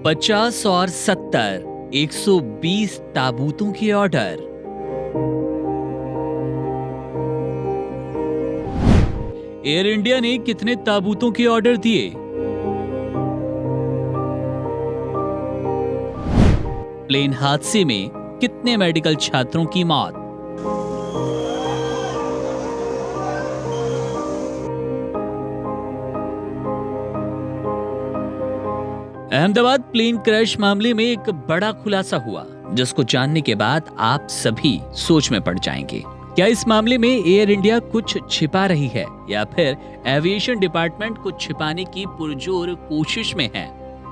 50 और 70, 120 ताबूतों के order. Air India ने कितने ताबूतों के ऑर्डर दिए? प्लेन हादसे में कितने मेडिकल छात्रों की मौत? अहमदाबाद प्लेन क्रैश मामले में एक बड़ा खुलासा हुआ, जिसको जानने के बाद आप सभी सोच में पड़ जाएंगे। क्या इस मामले में एयर इंडिया कुछ छिपा रही है या फिर एविएशन डिपार्टमेंट कुछ छिपाने की पुरजोर कोशिश में है?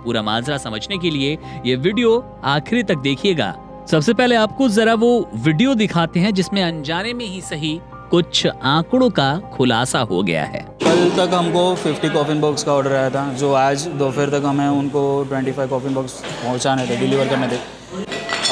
पूरा माजरा समझने के लिए ये वीडियो आखिरी तक देखिएगा। सबसे पहले आपको जरा वो वीडियो दिखाते हैं जिसमें अनजाने में ही सही कुछ आंकड़ों का खुलासा हो गया है। कल तक हमको 50 कॉफिन बॉक्स का ऑर्डर आया था, जो आज दोपहर तक हमें उनको 25 कॉफिन बॉक्स पहुंचाने थे, डिलीवर करने थे।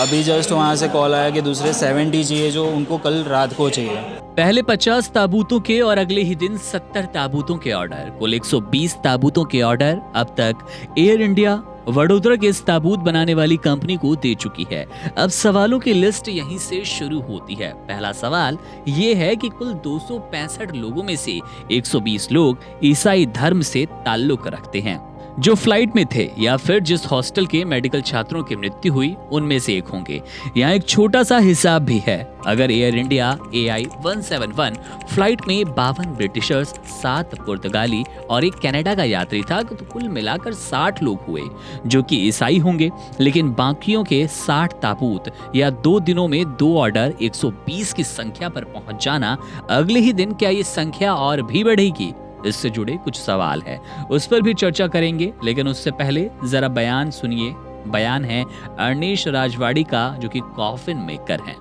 अभी जस्ट वहाँ से कॉल आया कि दूसरे 70 चाहिए, जो उनको कल रात को चाहिए। पहले 50 ताबूतों के और अगले ही दिन 70 ताबूतों के ऑर्डर, कुल 120 ताबूतों के ऑर्डर अब तक एयर इंडिया वडोदरा के इस ताबूत बनाने वाली कंपनी को दे चुकी है। अब सवालों की लिस्ट यहीं से शुरू होती है। पहला सवाल ये है कि कुल 265 लोगों में से 120 लोग ईसाई धर्म से ताल्लुक रखते हैं, जो फ्लाइट में थे या फिर जिस हॉस्टल के मेडिकल छात्रों की मृत्यु हुई उनमें से एक होंगे। यहाँ एक छोटा सा हिसाब भी है। अगर एयर इंडिया AI-171 फ्लाइट में 52 ब्रिटिशर्स, 7 पुर्तगाली और एक कनाडा का यात्री था, तो कुल मिलाकर 60 लोग हुए जो कि ईसाई होंगे। लेकिन बाकियों के 60 ताबूत या 2 दिनों में 2 ऑर्डर 120 की संख्या पर पहुंच जाना, अगले ही दिन क्या ये संख्या और भी बढ़ेगी? इससे जुड़े कुछ सवाल है, उस पर भी चर्चा करेंगे। लेकिन उससे पहले जरा बयान सुनिए। बयान है अर्नेश राजवाड़ी का, जो कि कॉफिन मेकर हैं।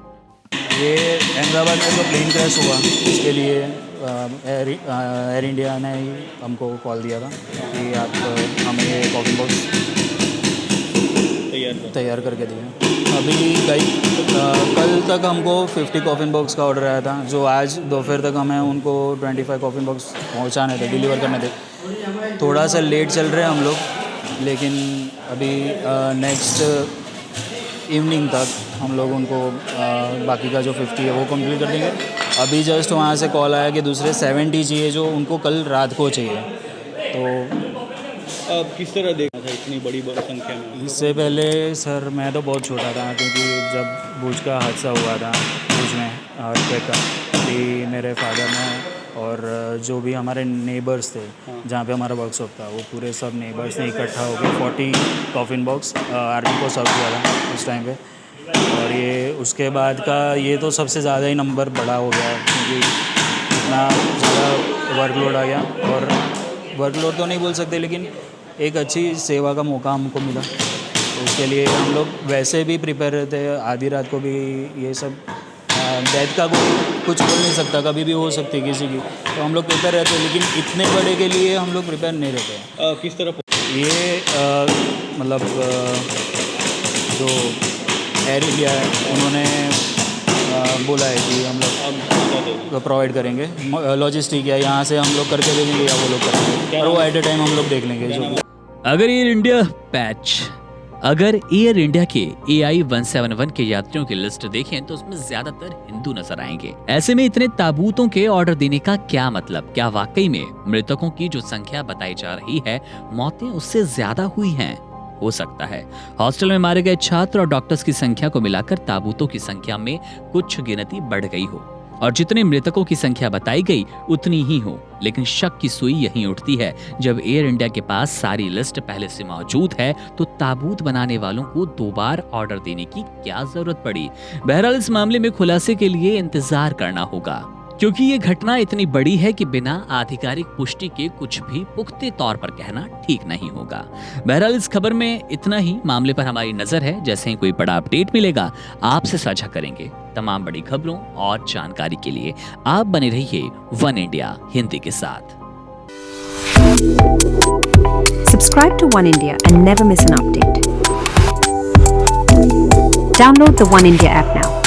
ये अहमदाबाद में जो प्लेन क्रैश हुआ, उसके लिए एयर इंडिया ने ही हमको कॉल दिया था कि आप हमें ये कॉफिन बॉक्स तैयार करके दिए। अभी कल तक हमको 50 कॉफिन बॉक्स का ऑर्डर आया था, जो आज दोपहर तक हमें उनको 25 कॉफिन बॉक्स पहुंचाने थे, डिलीवर करने थे। थोड़ा सा लेट चल रहे हैं हम लोग, लेकिन अभी नेक्स्ट इवनिंग तक हम लोग उनको बाकी का जो 50 है वो कंप्लीट कर देंगे। अभी जस्ट वहाँ से कॉल आया कि दूसरे 70 चाहिए, जो उनको कल रात को चाहिए। तो अब किस तरह देखा था इतनी बड़ी संख्या में? इससे पहले सर मैं तो बहुत छोटा था, क्योंकि जब भुज का हादसा हुआ था, भुज में अर्थक्वेक का, कि मेरे फादर ने और जो भी हमारे नेबर्स थे, जहाँ पे हमारा वर्कशॉप था, वो पूरे सब नेबर्स ने इकट्ठा होकर 40 कॉफिन बॉक्स आर्मी को सर्व किया था उस टाइम पे। और ये उसके बाद का ये तो सबसे ज़्यादा ही नंबर बड़ा हो गया है, क्योंकि इतना ज़्यादा वर्कलोड आ गया। और वर्कलोड तो नहीं बोल सकते, लेकिन एक अच्छी सेवा का मौका हमको मिला, तो उसके लिए हम लोग वैसे भी प्रिपेयर रहते हैं। आधी रात को भी ये सब डेथ का कोई कुछ बोल नहीं सकता, कभी भी हो सकती है किसी की, तो हम लोग प्रिपेयर रहते हैं। लेकिन इतने बड़े के लिए हम लोग प्रिपेयर नहीं रहते हैं। किस तरह ये मतलब जो एयर इंडिया है, उन्होंने बोला है कि हम लोग प्रोवाइड करेंगे लॉजिस्टिक, या यहाँ से हम लोग करके भेजेंगे या वो लोग करेंगे, और वो एट ए टाइम हम लोग देख लेंगे। जो अगर एयर इंडिया के AI-171 के यात्रियों की लिस्ट देखें तो उसमें ज्यादातर हिंदू नजर आएंगे। ऐसे में इतने ताबूतों के ऑर्डर देने का क्या मतलब? क्या वाकई में मृतकों की जो संख्या बताई जा रही है, मौतें उससे ज्यादा हुई हैं? हो सकता है हॉस्टल में मारे गए छात्र और डॉक्टर्स की संख्या को मिलाकर ताबूतों की संख्या में कुछ गिनती बढ़ गई हो, और जितने मृतकों की संख्या बताई गई उतनी ही हो। लेकिन शक की सुई यहीं उठती है, जब एयर इंडिया के पास सारी लिस्ट पहले से मौजूद है, तो ताबूत बनाने वालों को 2 बार ऑर्डर देने की क्या जरूरत पड़ी? बहरहाल इस मामले में खुलासे के लिए इंतजार करना होगा, क्योंकि ये घटना इतनी बड़ी है कि बिना आधिकारिक पुष्टि के कुछ भी पुख्ते तौर पर कहना ठीक नहीं होगा। बहरहाल इस खबर में इतना ही। मामले पर हमारी नजर है, जैसे ही कोई बड़ा अपडेट मिलेगा आपसे साझा करेंगे। तमाम बड़ी खबरों और जानकारी के लिए आप बने रहिए वन इंडिया हिंदी के साथ। Subscribe to One India and never miss an update. Download the One India app now.